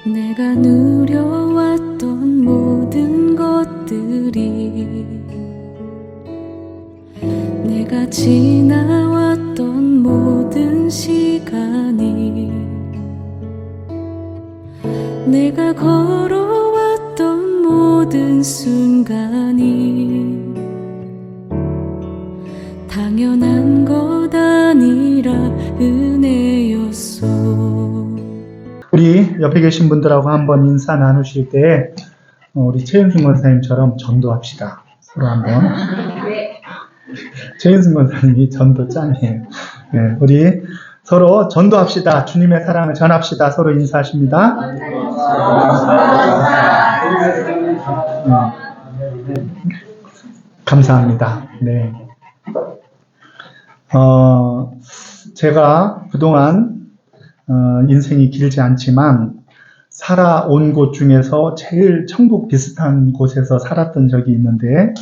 내가 누려왔던 모든 것들이, 내가 지나왔던 모든 시간이, 내가 걸어왔던 모든 순간이 당연한 것 아니라 은혜였소. 우리 옆에 계신 분들하고 한번 인사 나누실 때 우리 최은승 권사님처럼 전도합시다. 서로 한번. 최은승 권사님이 전도 짱이에요. 네, 우리 서로 전도합시다. 주님의 사랑을 전합시다. 서로 인사하십니다. 감사합니다. 네. 제가 그동안 인생이 길지 않지만 살아온 곳 중에서 제일 천국 비슷한 곳에서 살았던 적이 있는데,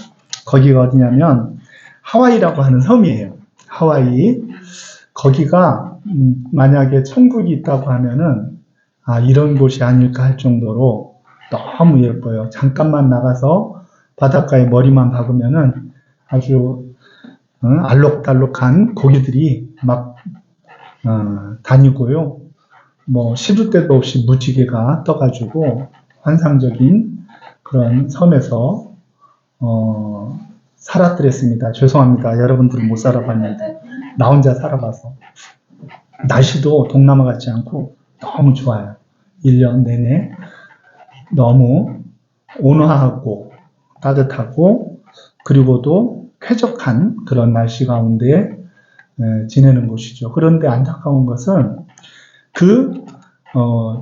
거기가 어디냐면 하와이라고 하는 섬이에요. 하와이. 거기가 만약에 천국이 있다고 하면은 이런 곳이 아닐까 할 정도로 너무 예뻐요. 잠깐만 나가서 바닷가에 머리만 박으면은 아주 알록달록한 고기들이 막 다니고요. 뭐 시도 때도 없이 무지개가 떠가지고 환상적인 그런 섬에서 살았더랬습니다. 죄송합니다. 여러분들은 못 살아봤는데 나 혼자 살아봐서. 날씨도 동남아 같지 않고 너무 좋아요. 1년 내내 너무 온화하고 따뜻하고, 그리고도 쾌적한 그런 날씨 가운데 지내는 곳이죠. 그런데 안타까운 것은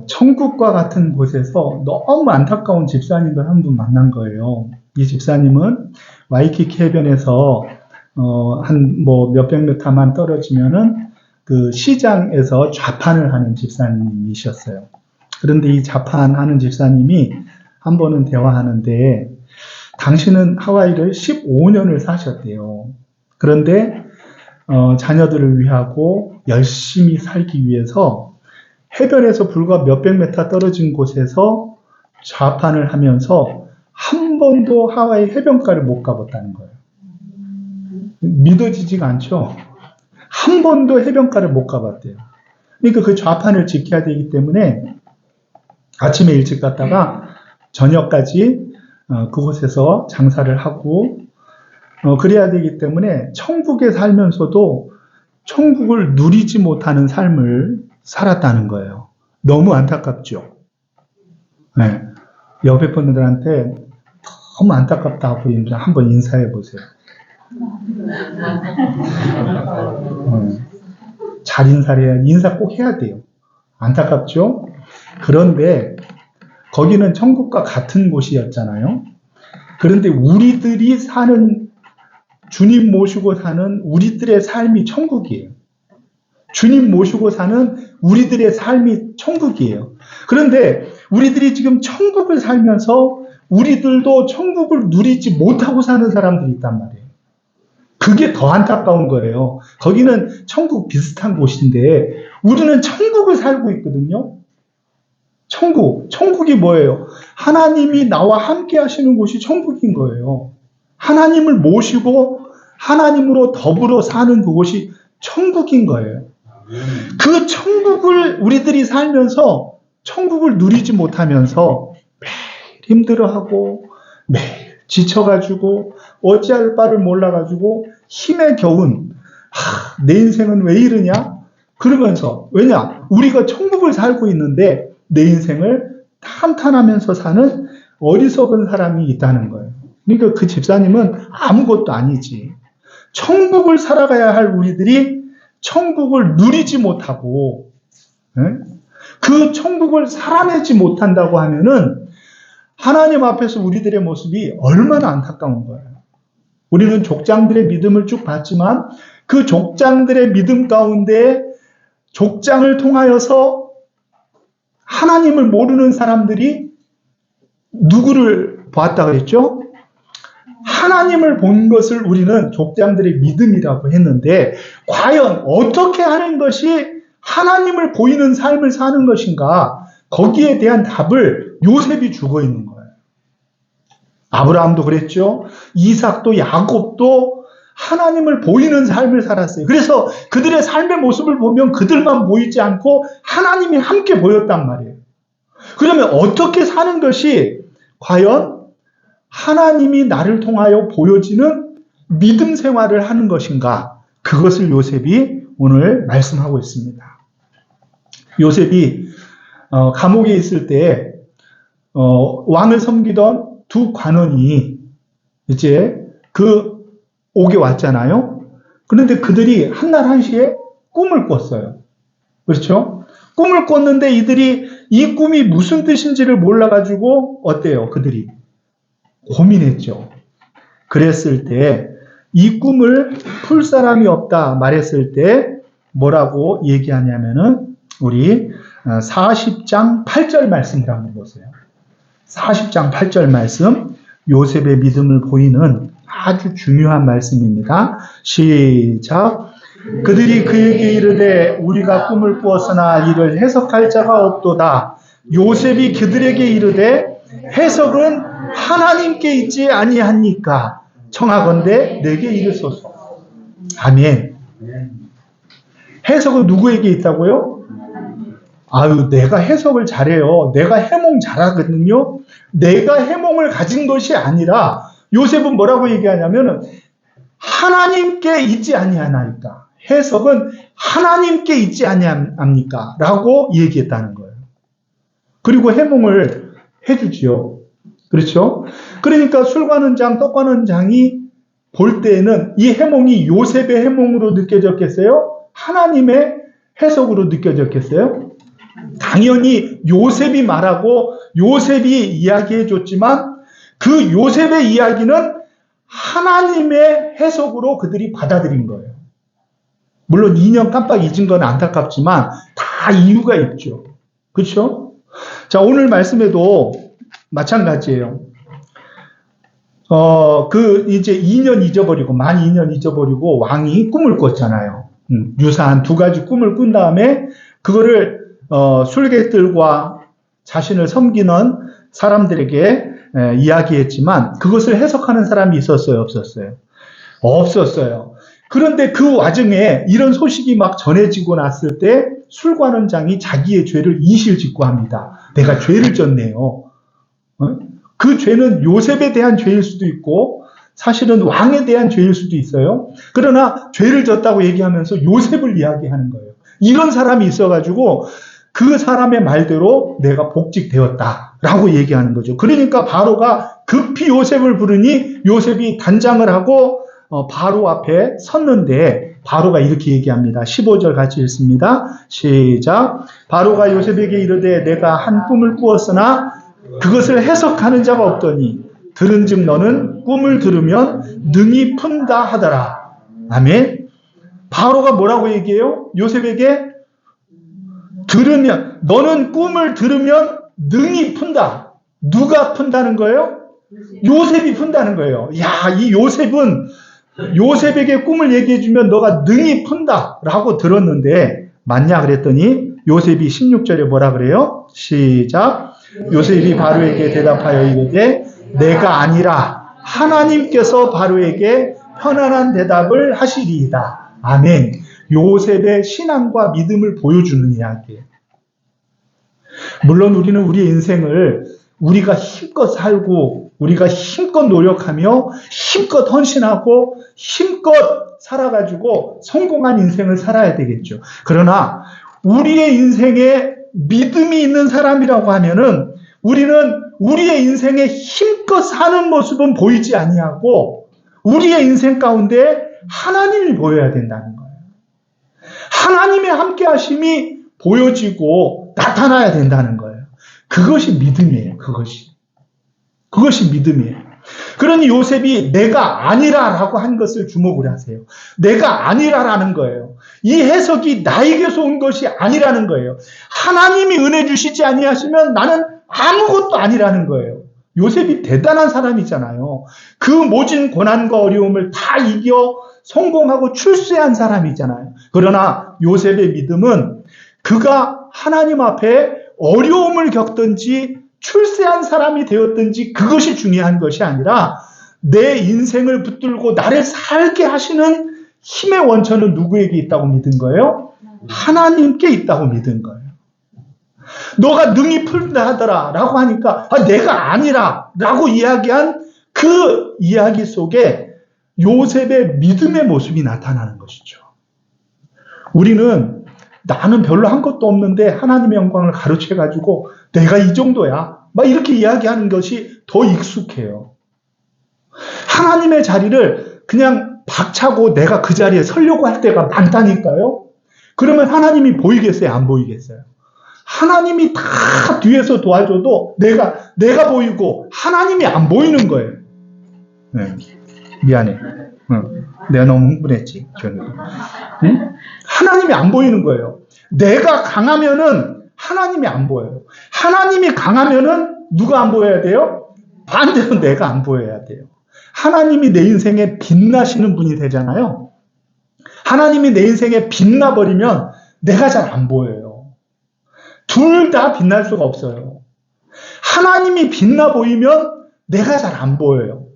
천국과 같은 곳에서 너무 안타까운 집사님을 한 분 만난 거예요. 이 집사님은 와이키키 해변에서 한 몇백 미터만 떨어지면은 그 시장에서 좌판을 하는 집사님이셨어요. 그런데 이 좌판하는 집사님이 한 번은 대화하는데, 당신은 하와이를 15년을 사셨대요. 그런데 자녀들을 위하고 열심히 살기 위해서 해변에서 불과 몇백 미터 떨어진 곳에서 좌판을 하면서 한 번도 하와이 해변가를 못 가봤다는 거예요. 믿어지지가 않죠? 한 번도 해변가를 못 가봤대요. 그러니까 그 좌판을 지켜야 되기 때문에 아침에 일찍 갔다가 저녁까지 그곳에서 장사를 하고 그래야 되기 때문에 천국에 살면서도 천국을 누리지 못하는 삶을 살았다는 거예요. 너무 안타깝죠. 네. 옆에 분들한테 너무 안타깝다고 한번 인사해 보세요. 잘 인사를 해야, 인사 꼭 해야 돼요. 안타깝죠? 그런데 거기는 천국과 같은 곳이었잖아요. 그런데 우리들이 사는, 주님 모시고 사는 우리들의 삶이 천국이에요. 주님 모시고 사는 우리들의 삶이 천국이에요. 그런데 우리들이 지금 천국을 살면서 우리들도 천국을 누리지 못하고 사는 사람들이 있단 말이에요. 그게 더 안타까운 거예요. 거기는 천국 비슷한 곳인데 우리는 천국을 살고 있거든요. 천국이 뭐예요? 하나님이 나와 함께 하시는 곳이 천국인 거예요. 하나님을 모시고 하나님으로 더불어 사는 그곳이 천국인 거예요. 그 천국을 우리들이 살면서 천국을 누리지 못하면서 매일 힘들어하고 매일 지쳐가지고 어찌할 바를 몰라가지고 힘에 겨운 내 인생은 왜 이러냐? 그러면서, 왜냐? 우리가 천국을 살고 있는데 내 인생을 탄탄하면서 사는 어리석은 사람이 있다는 거예요. 그러니까 그 집사님은 아무것도 아니지. 천국을 살아가야 할 우리들이 천국을 누리지 못하고 그 천국을 살아내지 못한다고 하면은 하나님 앞에서 우리들의 모습이 얼마나 안타까운 거예요. 우리는 족장들의 믿음을 쭉 봤지만 그 족장들의 믿음 가운데 족장을 통하여서 하나님을 모르는 사람들이 누구를 보았다 그랬죠? 하나님을 본 것을 우리는 족장들의 믿음이라고 했는데, 과연 어떻게 하는 것이 하나님을 보이는 삶을 사는 것인가? 거기에 대한 답을 요셉이 주고 있는 거예요. 아브라함도 그랬죠. 이삭도 야곱도 하나님을 보이는 삶을 살았어요. 그래서 그들의 삶의 모습을 보면 그들만 보이지 않고 하나님이 함께 보였단 말이에요. 그러면 어떻게 사는 것이 과연 하나님이 나를 통하여 보여지는 믿음 생활을 하는 것인가? 그것을 요셉이 오늘 말씀하고 있습니다. 요셉이 감옥에 있을 때 왕을 섬기던 두 관원이 이제 그 옥에 왔잖아요. 그런데 그들이 한날 한시에 꿈을 꿨어요. 그렇죠? 꿈을 꿨는데 이들이 이 꿈이 무슨 뜻인지를 몰라가지고 어때요? 그들이 고민했죠. 그랬을 때 이 꿈을 풀 사람이 없다 말했을 때 뭐라고 얘기하냐면은 우리 40장 8절 말씀을 한번 보세요. 40장 8절 말씀, 요셉의 믿음을 보이는 아주 중요한 말씀입니다. 시작. 그들이 그에게 이르되 우리가 꿈을 꾸었으나 이를 해석할 자가 없도다. 요셉이 그들에게 이르되 해석은 하나님께 있지 아니하니까 청하건대 내게 이르소서. 아멘. 해석은 누구에게 있다고요? 아유, 내가 해석을 잘해요. 내가 해몽 잘하거든요. 내가 해몽을 가진 것이 아니라 요셉은 뭐라고 얘기하냐면 하나님께 있지 아니하나이까. 해석은 하나님께 있지 아니합니까? 라고 얘기했다는 거예요. 그리고 해몽을 해주지요. 그렇죠? 그러니까 술 가는 장, 떡 가는 장이 볼 때에는 이 해몽이 요셉의 해몽으로 느껴졌겠어요? 하나님의 해석으로 느껴졌겠어요? 당연히 요셉이 말하고 요셉이 이야기해 줬지만 그 요셉의 이야기는 하나님의 해석으로 그들이 받아들인 거예요. 물론 2년 깜빡 잊은 건 안타깝지만 다 이유가 있죠. 그렇죠? 자, 오늘 말씀에도 마찬가지예요. 이제 2년 잊어버리고, 만 2년 잊어버리고 왕이 꿈을 꿨잖아요. 유사한 두 가지 꿈을 꾼 다음에 그거를 술객들과 자신을 섬기는 사람들에게 이야기했지만 그것을 해석하는 사람이 있었어요? 없었어요? 없었어요. 그런데 그 와중에 이런 소식이 막 전해지고 났을 때 술관원장이 자기의 죄를 이실직고 합니다. 내가 죄를 졌네요. 그 죄는 요셉에 대한 죄일 수도 있고 사실은 왕에 대한 죄일 수도 있어요. 그러나 죄를 졌다고 얘기하면서 요셉을 이야기하는 거예요. 이런 사람이 있어가지고 그 사람의 말대로 내가 복직되었다라고 얘기하는 거죠. 그러니까 바로가 급히 요셉을 부르니 요셉이 단장을 하고 바로 앞에 섰는데 바로가 이렇게 얘기합니다. 15절 같이 읽습니다. 시작. 바로가 요셉에게 이르되 내가 한 꿈을 꾸었으나 그것을 해석하는 자가 없더니 들은즉 너는 꿈을 들으면 능히 푼다 하더라. 아멘. 바로가 뭐라고 얘기해요? 요셉에게 들으면 너는 꿈을 들으면 능히 푼다. 누가 푼다는 거예요? 요셉이 푼다는 거예요. 야, 이 요셉은 요셉에게 꿈을 얘기해주면 너가 능히 푼다 라고 들었는데 맞냐 그랬더니 요셉이 16절에 뭐라 그래요? 시작. 요셉이 바로에게 대답하여 이르되 내가 아니라 하나님께서 바로에게 편안한 대답을 하시리이다. 아멘. 요셉의 신앙과 믿음을 보여주는 이야기예요. 물론 우리는 우리의 인생을 우리가 힘껏 살고 우리가 힘껏 노력하며 힘껏 헌신하고 힘껏 살아가지고 성공한 인생을 살아야 되겠죠. 그러나 우리의 인생에 믿음이 있는 사람이라고 하면은 우리는 우리의 인생에 힘껏 사는 모습은 보이지 아니하고 우리의 인생 가운데 하나님이 보여야 된다는 거예요. 하나님의 함께 하심이 보여지고 나타나야 된다는 거예요. 그것이 믿음이에요. 그것이 믿음이에요. 그러니 요셉이 내가 아니라라고 한 것을 주목을 하세요. 내가 아니라라는 거예요. 이 해석이 나에게서 온 것이 아니라는 거예요. 하나님이 은혜 주시지 아니하시면 나는 아무것도 아니라는 거예요. 요셉이 대단한 사람이잖아요. 그 모진 고난과 어려움을 다 이겨 성공하고 출세한 사람이잖아요. 그러나 요셉의 믿음은 그가 하나님 앞에 어려움을 겪든지 출세한 사람이 되었든지 그것이 중요한 것이 아니라 내 인생을 붙들고 나를 살게 하시는 힘의 원천은 누구에게 있다고 믿은 거예요? 하나님께 있다고 믿은 거예요. 너가 능히 풀다 하더라 라고 하니까 내가 아니라 라고 이야기한 그 이야기 속에 요셉의 믿음의 모습이 나타나는 것이죠. 우리는 나는 별로 한 것도 없는데 하나님의 영광을 가로채가지고 내가 이 정도야 막 이렇게 이야기하는 것이 더 익숙해요. 하나님의 자리를 그냥 박차고 내가 그 자리에 서려고 할 때가 많다니까요. 그러면 하나님이 보이겠어요? 안 보이겠어요? 하나님이 다 뒤에서 도와줘도 내가 보이고 하나님이 안 보이는 거예요. 네. 미안해. 내가 너무 흥분했지. 응? 하나님이 안 보이는 거예요. 내가 강하면은 하나님이 안 보여요. 하나님이 강하면은 누가 안 보여야 돼요? 반대로 내가 안 보여야 돼요. 하나님이 내 인생에 빛나시는 분이 되잖아요. 하나님이 내 인생에 빛나버리면 내가 잘 안 보여요. 둘 다 빛날 수가 없어요. 하나님이 빛나 보이면 내가 잘 안 보여요.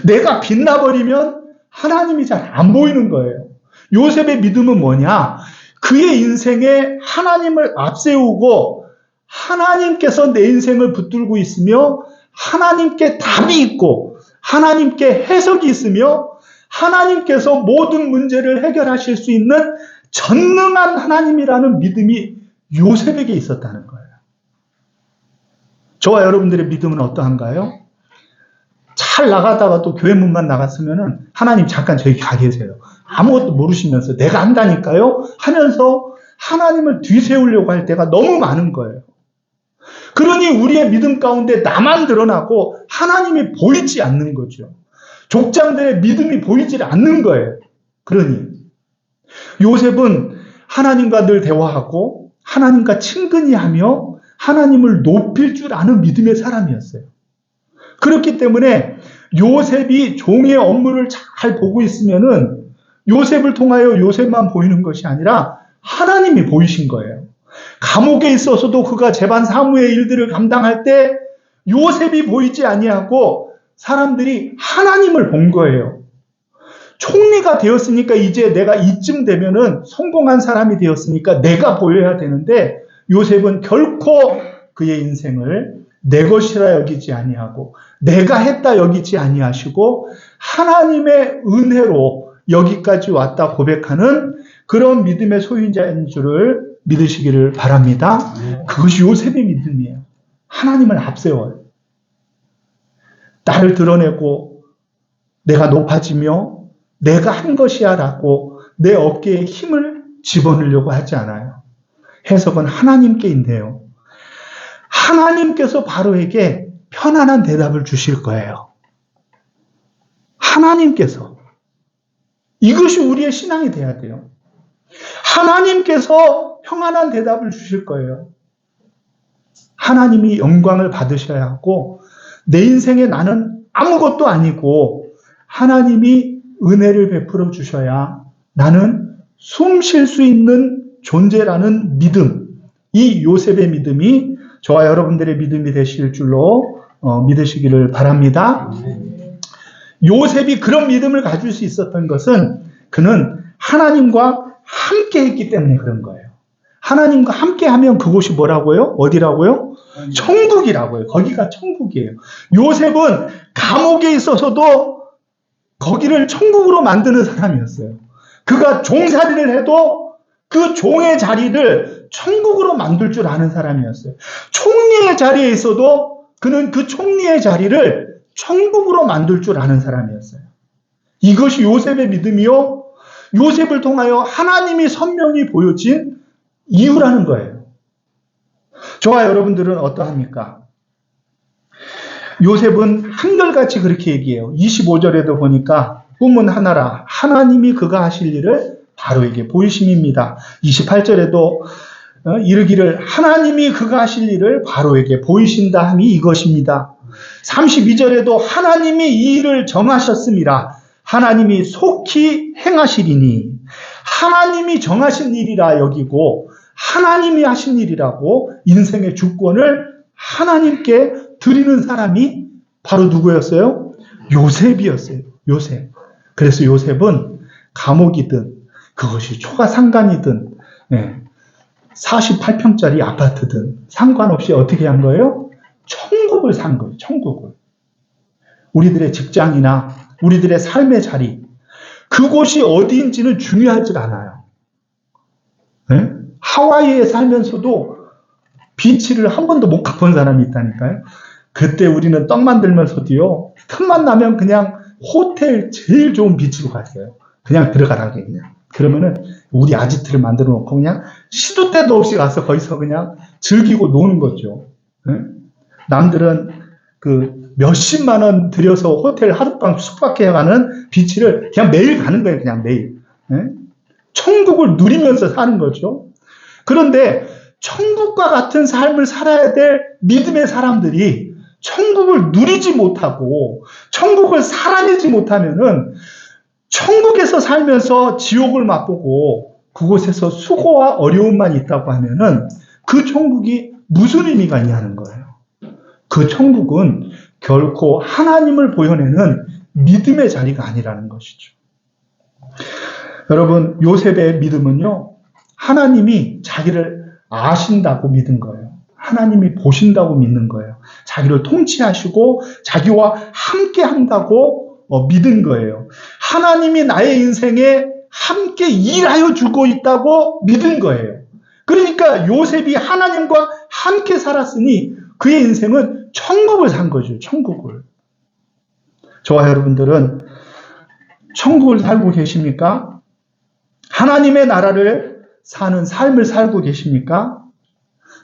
내가 빛나버리면 하나님이 잘 안 보이는 거예요. 요셉의 믿음은 뭐냐? 그의 인생에 하나님을 앞세우고 하나님께서 내 인생을 붙들고 있으며 하나님께 답이 있고 하나님께 해석이 있으며 하나님께서 모든 문제를 해결하실 수 있는 전능한 하나님이라는 믿음이 요셉에게 있었다는 거예요. 저와 여러분들의 믿음은 어떠한가요? 잘 나가다가 또 교회 문만 나갔으면은 하나님 잠깐 저기 가 계세요. 아무것도 모르시면서 내가 한다니까요? 하면서 하나님을 뒤세우려고 할 때가 너무 많은 거예요. 그러니 우리의 믿음 가운데 나만 드러나고 하나님이 보이지 않는 거죠. 족장들의 믿음이 보이지 않는 거예요. 그러니 요셉은 하나님과 늘 대화하고 하나님과 친근히 하며 하나님을 높일 줄 아는 믿음의 사람이었어요. 그렇기 때문에 요셉이 종의 업무를 잘 보고 있으면은 요셉을 통하여 요셉만 보이는 것이 아니라 하나님이 보이신 거예요. 감옥에 있어서도 그가 재반 사무의 일들을 감당할 때 요셉이 보이지 아니하고 사람들이 하나님을 본 거예요. 총리가 되었으니까 이제 내가 이쯤 되면은 성공한 사람이 되었으니까 내가 보여야 되는데 요셉은 결코 그의 인생을 내 것이라 여기지 아니하고 내가 했다 여기지 아니하시고 하나님의 은혜로 여기까지 왔다 고백하는 그런 믿음의 소유자인 줄을 믿으시기를 바랍니다. 그것이 요셉의 믿음이에요. 하나님을 앞세워요. 나를 드러내고 내가 높아지며 내가 한 것이야 라고 내 어깨에 힘을 집어넣으려고 하지 않아요. 해석은 하나님께 있네요. 하나님께서 바로에게 편안한 대답을 주실 거예요. 하나님께서. 이것이 우리의 신앙이 돼야 돼요. 하나님께서 평안한 대답을 주실 거예요. 하나님이 영광을 받으셔야 하고 내 인생에 나는 아무것도 아니고 하나님이 은혜를 베풀어 주셔야 나는 숨 쉴 수 있는 존재라는 믿음, 이 요셉의 믿음이 저와 여러분들의 믿음이 되실 줄로 믿으시기를 바랍니다. 요셉이 그런 믿음을 가질 수 있었던 것은 그는 하나님과 함께 했기 때문에 그런 거예요. 하나님과 함께 하면 그곳이 뭐라고요? 어디라고요? 천국이라고요. 거기가 천국이에요. 요셉은 감옥에 있어서도 거기를 천국으로 만드는 사람이었어요. 그가 종살이를 해도 그 종의 자리를 천국으로 만들 줄 아는 사람이었어요. 총리의 자리에 있어도 그는 그 총리의 자리를 천국으로 만들 줄 아는 사람이었어요. 이것이 요셉의 믿음이요. 요셉을 통하여 하나님이 선명히 보여진 이유라는 거예요. 저와 여러분들은 어떠합니까? 요셉은 한결같이 그렇게 얘기해요. 25절에도 보니까 꿈은 하나라. 하나님이 그가 하실 일을 바로에게 보이심입니다. 28절에도 이르기를 하나님이 그가 하실 일을 바로에게 보이신다 함이 이것입니다. 32절에도 하나님이 이 일을 정하셨습니다. 하나님이 속히 행하시리니 하나님이 정하신 일이라 여기고 하나님이 하신 일이라고 인생의 주권을 하나님께 드리는 사람이 바로 누구였어요? 요셉이었어요. 요셉. 그래서 요셉은 감옥이든 그것이 초가상간이든 48평짜리 아파트든 상관없이 어떻게 한 거예요? 천국을 산 거예요. 천국을. 우리들의 직장이나 우리들의 삶의 자리, 그곳이 어디인지는 중요하지 않아요. 네? 하와이에 살면서도 비치를 한 번도 못 가본 사람이 있다니까요. 그때 우리는 떡 만들면서도요, 틈만 나면 그냥 호텔 제일 좋은 비치로 갔어요. 그냥 들어가라게 그냥. 그러면은 우리 아지트를 만들어 놓고 그냥 시도 때도 없이 가서 거기서 그냥 즐기고 노는 거죠. 네? 남들은 그 몇십만 원 들여서 호텔 하룻밤 숙박해 가는 비치를 그냥 매일 가는 거예요. 그냥 매일. 네? 천국을 누리면서 사는 거죠. 그런데 천국과 같은 삶을 살아야 될 믿음의 사람들이 천국을 누리지 못하고 천국을 살아내지 못하면은 천국에서 살면서 지옥을 맛보고 그곳에서 수고와 어려움만 있다고 하면은 그 천국이 무슨 의미가 있냐는 거예요. 그 천국은 결코 하나님을 보여내는 믿음의 자리가 아니라는 것이죠. 여러분, 요셉의 믿음은요, 하나님이 자기를 아신다고 믿은 거예요. 하나님이 보신다고 믿는 거예요. 자기를 통치하시고 자기와 함께 한다고 믿은 거예요. 하나님이 나의 인생에 함께 일하여 주고 있다고 믿은 거예요. 그러니까 요셉이 하나님과 함께 살았으니 그의 인생은 천국을 산 거죠. 천국을. 저와 여러분들은 천국을 살고 계십니까? 하나님의 나라를 사는 삶을 살고 계십니까?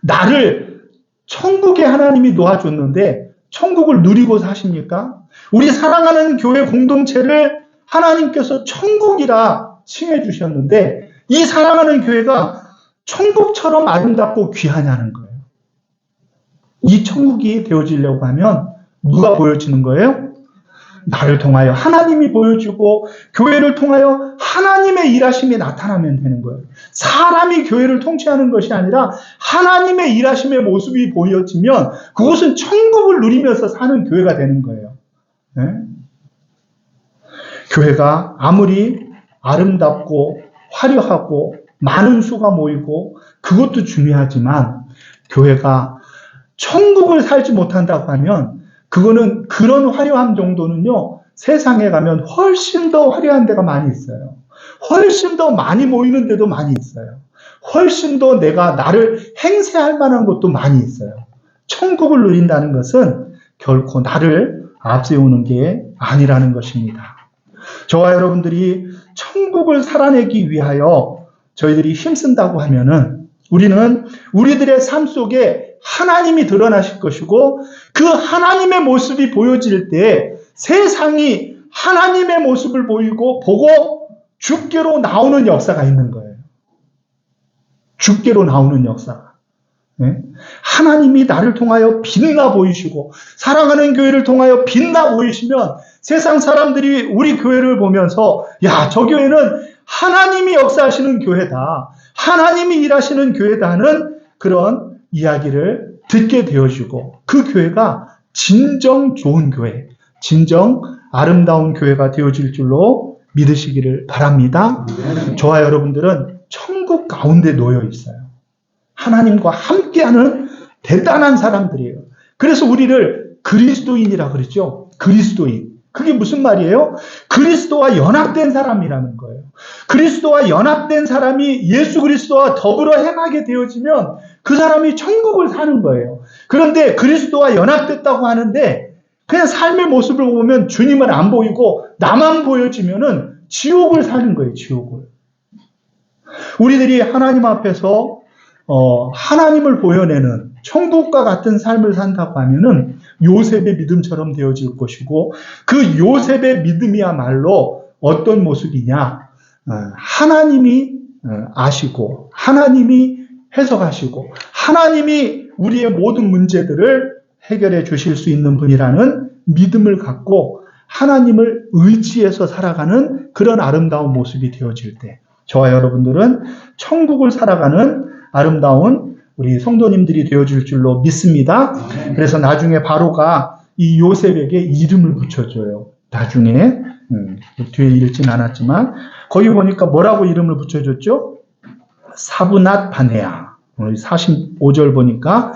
나를 천국에 하나님이 놓아줬는데 천국을 누리고 사십니까? 우리 사랑하는 교회 공동체를 하나님께서 천국이라 칭해 주셨는데 이 사랑하는 교회가 천국처럼 아름답고 귀하냐는 거예요. 이 천국이 되어지려고 하면 누가 보여지는 거예요? 나를 통하여 하나님이 보여주고 교회를 통하여 하나님의 일하심이 나타나면 되는 거예요. 사람이 교회를 통치하는 것이 아니라 하나님의 일하심의 모습이 보여지면 그것은 천국을 누리면서 사는 교회가 되는 거예요. 네? 교회가 아무리 아름답고 화려하고 많은 수가 모이고 그것도 중요하지만 교회가 천국을 살지 못한다고 하면 그거는 그런 화려함 정도는요, 세상에 가면 훨씬 더 화려한 데가 많이 있어요. 훨씬 더 많이 모이는 데도 많이 있어요. 훨씬 더 내가 나를 행세할 만한 것도 많이 있어요. 천국을 누린다는 것은 결코 나를 앞세우는 게 아니라는 것입니다. 저와 여러분들이 천국을 살아내기 위하여 저희들이 힘쓴다고 하면은 우리는 우리들의 삶 속에 하나님이 드러나실 것이고 그 하나님의 모습이 보여질 때 세상이 하나님의 모습을 보고 주께로 나오는 역사가 있는 거예요. 주께로 나오는 역사가. 네? 하나님이 나를 통하여 빛나 보이시고 사랑하는 교회를 통하여 빛나 보이시면 세상 사람들이 우리 교회를 보면서 야, 저 교회는 하나님이 역사하시는 교회다. 하나님이 일하시는 교회다 하는 그런 이야기를 듣게 되어주고 그 교회가 진정 좋은 교회, 진정 아름다운 교회가 되어질 줄로 믿으시기를 바랍니다. 저와 여러분들은 천국 가운데 놓여 있어요. 하나님과 함께하는 대단한 사람들이에요. 그래서 우리를 그리스도인이라 그러죠. 그리스도인. 그게 무슨 말이에요? 그리스도와 연합된 사람이라는 거예요. 그리스도와 연합된 사람이 예수 그리스도와 더불어 행하게 되어지면 그 사람이 천국을 사는 거예요. 그런데 그리스도와 연합됐다고 하는데 그냥 삶의 모습을 보면 주님은 안 보이고 나만 보여지면은 지옥을 사는 거예요. 지옥을. 우리들이 하나님 앞에서 하나님을 보여내는 천국과 같은 삶을 산다고 하면은 요셉의 믿음처럼 되어질 것이고 그 요셉의 믿음이야말로 어떤 모습이냐? 하나님이 아시고 하나님이 해석하시고 하나님이 우리의 모든 문제들을 해결해 주실 수 있는 분이라는 믿음을 갖고 하나님을 의지해서 살아가는 그런 아름다운 모습이 되어질 때 저와 여러분들은 천국을 살아가는 아름다운 우리 성도님들이 되어줄 줄로 믿습니다. 그래서 나중에 바로가 이 요셉에게 이름을 붙여줘요. 나중에 뒤에 읽진 않았지만 거기 보니까 뭐라고 이름을 붙여줬죠? 사브낫 바네아. 45절 보니까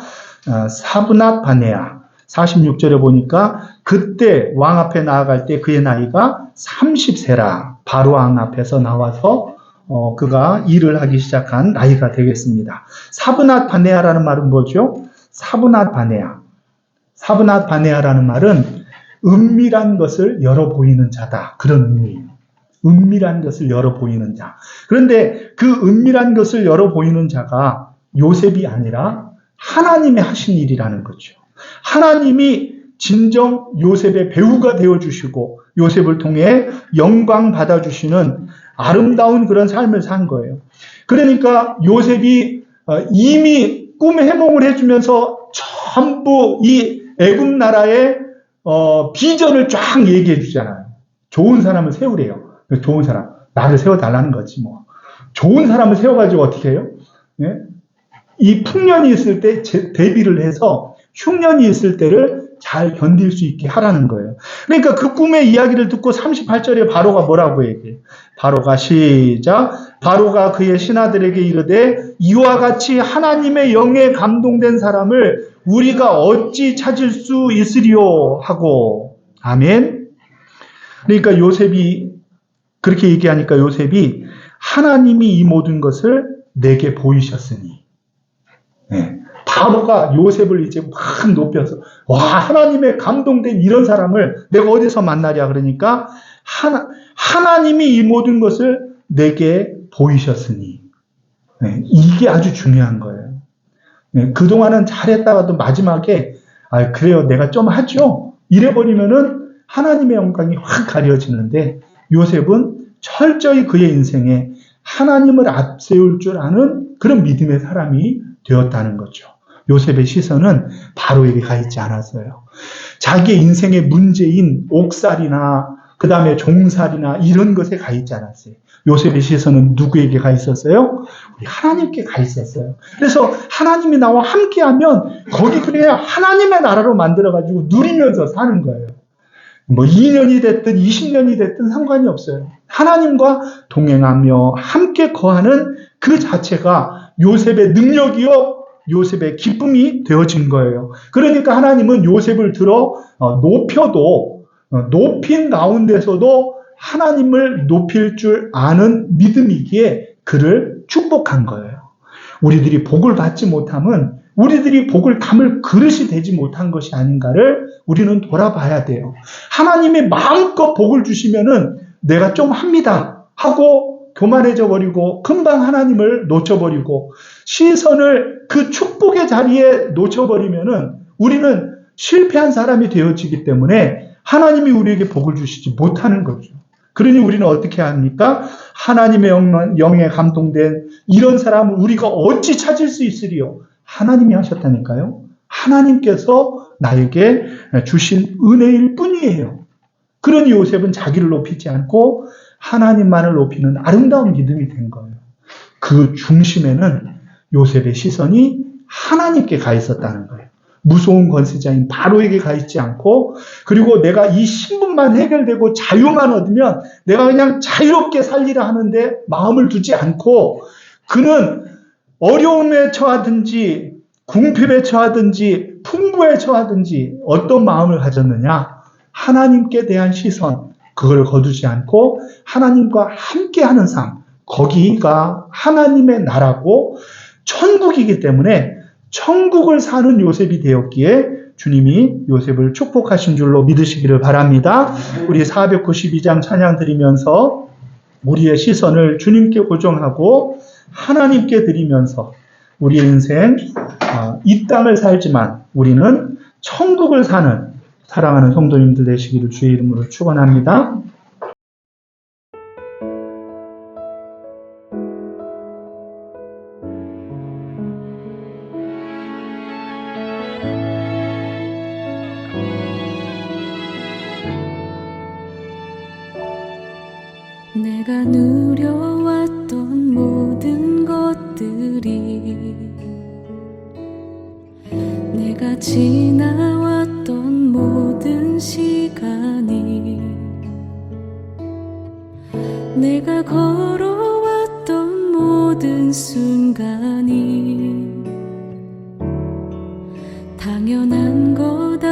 사브낫 바네아. 46절에 보니까 그때 왕 앞에 나아갈 때 그의 나이가 30세라. 바로 왕 앞에서 나와서 그가 일을 하기 시작한 나이가 되겠습니다. 사브낫 바네아라는 말은 뭐죠? 사브낫 바네아. 사브낫 바네아라는 말은 은밀한 것을 열어 보이는 자다. 그런 의미예요. 은밀한 것을 열어 보이는 자. 그런데 그 은밀한 것을 열어 보이는 자가 요셉이 아니라 하나님이 하신 일이라는 거죠. 하나님이 진정 요셉의 배우가 되어주시고 요셉을 통해 영광 받아주시는 아름다운 그런 삶을 산 거예요. 그러니까 요셉이 이미 꿈의 해몽을 해주면서 전부 이 애굽 나라의 비전을 쫙 얘기해 주잖아요. 좋은 사람을 세우래요. 좋은 사람. 나를 세워달라는 거지 뭐. 좋은 사람을 세워가지고 어떻게 해요? 예? 이 풍년이 있을 때 대비를 해서 흉년이 있을 때를 잘 견딜 수 있게 하라는 거예요. 그러니까 그 꿈의 이야기를 듣고 38절에 바로가 뭐라고 얘기해요? 바로가 시작. 바로가 그의 신하들에게 이르되 이와 같이 하나님의 영에 감동된 사람을 우리가 어찌 찾을 수 있으리요 하고. 아멘. 그러니까 요셉이 그렇게 얘기하니까 요셉이 하나님이 이 모든 것을 내게 보이셨으니. 네. 바로가 요셉을 이제 막 높여서 와 하나님의 감동된 이런 사람을 내가 어디서 만나랴 그러니까 하나님이 이 모든 것을 내게 보이셨으니. 네. 이게 아주 중요한 거예요. 네. 그동안은 잘했다가도 마지막에 그래요 내가 좀 하죠 이래버리면은 하나님의 영광이 확 가려지는데 요셉은 철저히 그의 인생에 하나님을 앞세울 줄 아는 그런 믿음의 사람이 되었다는 거죠. 요셉의 시선은 바로에게 가 있지 않았어요. 자기의 인생의 문제인 옥살이나 그 다음에 종살이나 이런 것에 가 있지 않았어요. 요셉의 시선은 누구에게 가 있었어요? 우리 하나님께 가 있었어요. 그래서 하나님이 나와 함께하면 거기 그래야 하나님의 나라로 만들어가지고 누리면서 사는 거예요. 뭐 2년이 됐든 20년이 됐든 상관이 없어요. 하나님과 동행하며 함께 거하는 그 자체가 요셉의 능력이요 요셉의 기쁨이 되어진 거예요. 그러니까 하나님은 요셉을 들어 높여도 높인 가운데서도 하나님을 높일 줄 아는 믿음이기에 그를 축복한 거예요. 우리들이 복을 받지 못하면 우리들이 복을 담을 그릇이 되지 못한 것이 아닌가를 우리는 돌아봐야 돼요. 하나님이 마음껏 복을 주시면은 내가 좀 합니다 하고 교만해져 버리고 금방 하나님을 놓쳐버리고 시선을 그 축복의 자리에 놓쳐버리면은 우리는 실패한 사람이 되어지기 때문에 하나님이 우리에게 복을 주시지 못하는 거죠. 그러니 우리는 어떻게 합니까? 하나님의 영에 감동된 이런 사람을 우리가 어찌 찾을 수 있으리요? 하나님이 하셨다니까요. 하나님께서 나에게 주신 은혜일 뿐이에요. 그러니 요셉은 자기를 높이지 않고 하나님만을 높이는 아름다운 믿음이 된 거예요. 그 중심에는 요셉의 시선이 하나님께 가 있었다는 거예요. 무서운 권세자인 바로에게 가 있지 않고 그리고 내가 이 신분만 해결되고 자유만 얻으면 내가 그냥 자유롭게 살리라 하는데 마음을 두지 않고 그는 어려움에 처하든지 궁핍에 처하든지 풍부에 처하든지 어떤 마음을 가졌느냐 하나님께 대한 시선 그걸 거두지 않고 하나님과 함께하는 삶 거기가 하나님의 나라고 천국이기 때문에 천국을 사는 요셉이 되었기에 주님이 요셉을 축복하신 줄로 믿으시기를 바랍니다. 우리 492장 찬양 드리면서 우리의 시선을 주님께 고정하고 하나님께 드리면서 우리의 인생 이 땅을 살지만 우리는 천국을 사는 사랑하는 성도님들 되시기를 주의 이름으로 축원합니다. 내가 누려왔던 모든 것들이 내가 지나왔던 모든 시간이 내가 걸어왔던 모든 순간이 당연한 거다